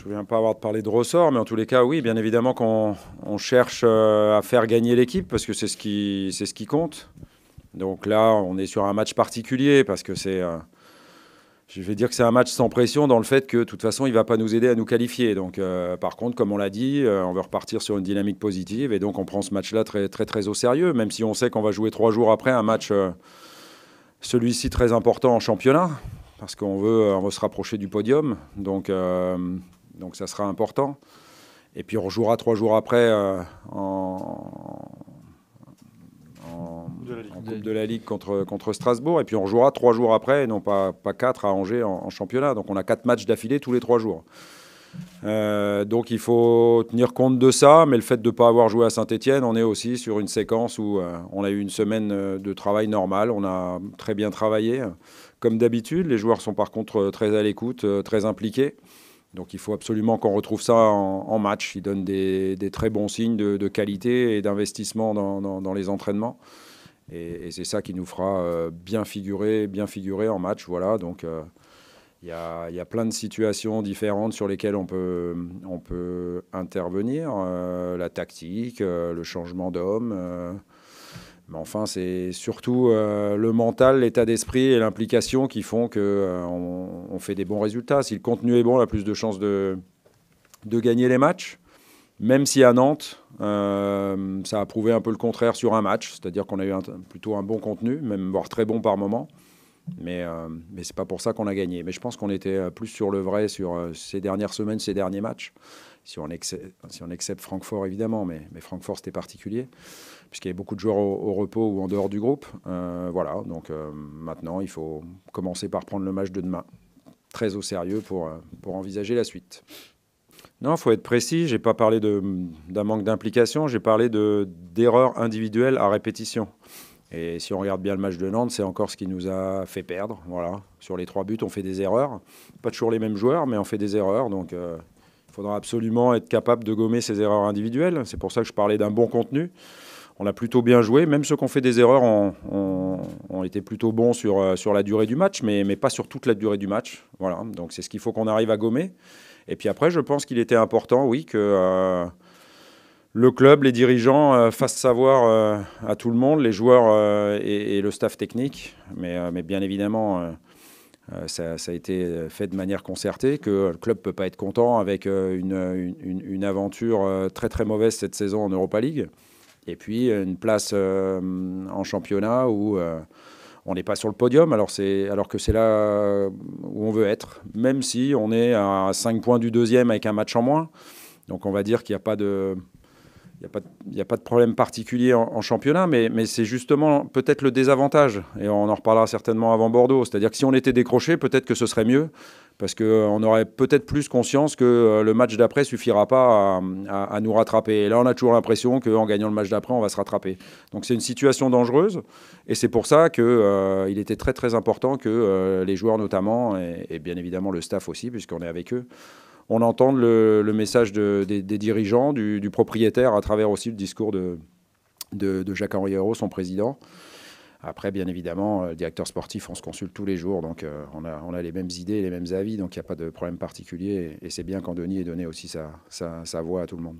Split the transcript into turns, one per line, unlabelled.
me souviens pas avoir parlé de ressort, mais en tous les cas, oui, bien évidemment qu'on cherche à faire gagner l'équipe parce que c'est ce qui compte. Donc là, on est sur un match particulier parce que je vais dire que c'est un match sans pression dans le fait que de toute façon, il ne va pas nous aider à nous qualifier. Donc, par contre, comme on l'a dit, on veut repartir sur une dynamique positive et donc on prend ce match-là très, très, très au sérieux, même si on sait qu'on va jouer 3 jours après un match, celui-ci très important en championnat, parce on veut se rapprocher du podium. Donc ça sera important. Et puis on rejouera 3 jours après en Coupe de la Ligue contre Strasbourg. Et puis on jouera 3 jours après, et non pas 4 à Angers en championnat. Donc on a 4 matchs d'affilée tous les 3 jours. Donc il faut tenir compte de ça. Mais le fait de ne pas avoir joué à Saint-Etienne, on est aussi sur une séquence où on a eu une semaine de travail normal. On a très bien travaillé. Comme d'habitude, les joueurs sont par contre très à l'écoute, très impliqués. Donc il faut absolument qu'on retrouve ça en match. Ils donnent des très bons signes de qualité et d'investissement dans les entraînements. Et c'est ça qui nous fera bien figurer en match. Voilà, donc il y a plein de situations différentes sur lesquelles on peut intervenir. La tactique, le changement d'homme. Mais enfin, c'est surtout le mental, l'état d'esprit et l'implication qui font qu'on fait des bons résultats. Si le contenu est bon, on a plus de chances de gagner les matchs. Même si à Nantes, ça a prouvé un peu le contraire sur un match. C'est-à-dire qu'on a eu plutôt un bon contenu, même voire très bon par moment. Mais ce n'est pas pour ça qu'on a gagné. Mais je pense qu'on était plus sur le vrai sur ces dernières semaines, ces derniers matchs. Si on accepte Francfort, évidemment. Mais Francfort, c'était particulier, puisqu'il y avait beaucoup de joueurs au repos ou en dehors du groupe. Voilà, donc maintenant, il faut commencer par prendre le match de demain très au sérieux pour envisager la suite. Non, il faut être précis. Je n'ai pas parlé d'un manque d'implication, j'ai parlé d'erreurs individuelles à répétition. Et si on regarde bien le match de Nantes, c'est encore ce qui nous a fait perdre. Voilà. Sur les 3 buts, on fait des erreurs. Pas toujours les mêmes joueurs, mais on fait des erreurs. Donc il faudra absolument être capable de gommer ces erreurs individuelles. C'est pour ça que je parlais d'un bon contenu. On a plutôt bien joué. Même ceux qui ont fait des erreurs ont été plutôt bons sur la durée du match, mais pas sur toute la durée du match. Voilà. Donc c'est ce qu'il faut qu'on arrive à gommer. Et puis après, je pense qu'il était important, oui, que le club, les dirigeants fassent savoir à tout le monde, les joueurs et le staff technique. Mais bien évidemment, ça a été fait de manière concertée, que le club ne peut pas être content avec une aventure très très mauvaise cette saison en Europa League. Et puis une place en championnat où on n'est pas sur le podium, alors que c'est là où on veut être, même si on est à 5 points du deuxième avec un match en moins. Donc on va dire qu'il n'y a pas de problème particulier en championnat, mais c'est justement peut-être le désavantage, et on en reparlera certainement avant Bordeaux. C'est-à-dire que si on était décroché, peut-être que ce serait mieux, parce qu'on aurait peut-être plus conscience que le match d'après ne suffira pas à nous rattraper. Et là, on a toujours l'impression qu'en gagnant le match d'après, on va se rattraper. Donc c'est une situation dangereuse, et c'est pour ça qu'il était très très important que les joueurs notamment, et bien évidemment le staff aussi, puisqu'on est avec eux, on entend le message des dirigeants, du propriétaire, à travers aussi le discours de Jacques-Henri Hérault, son président. Après, bien évidemment, le directeur sportif, on se consulte tous les jours, donc on a les mêmes idées, les mêmes avis, donc il n'y a pas de problème particulier. Et c'est bien qu'Andoni ait donné aussi sa voix à tout le monde.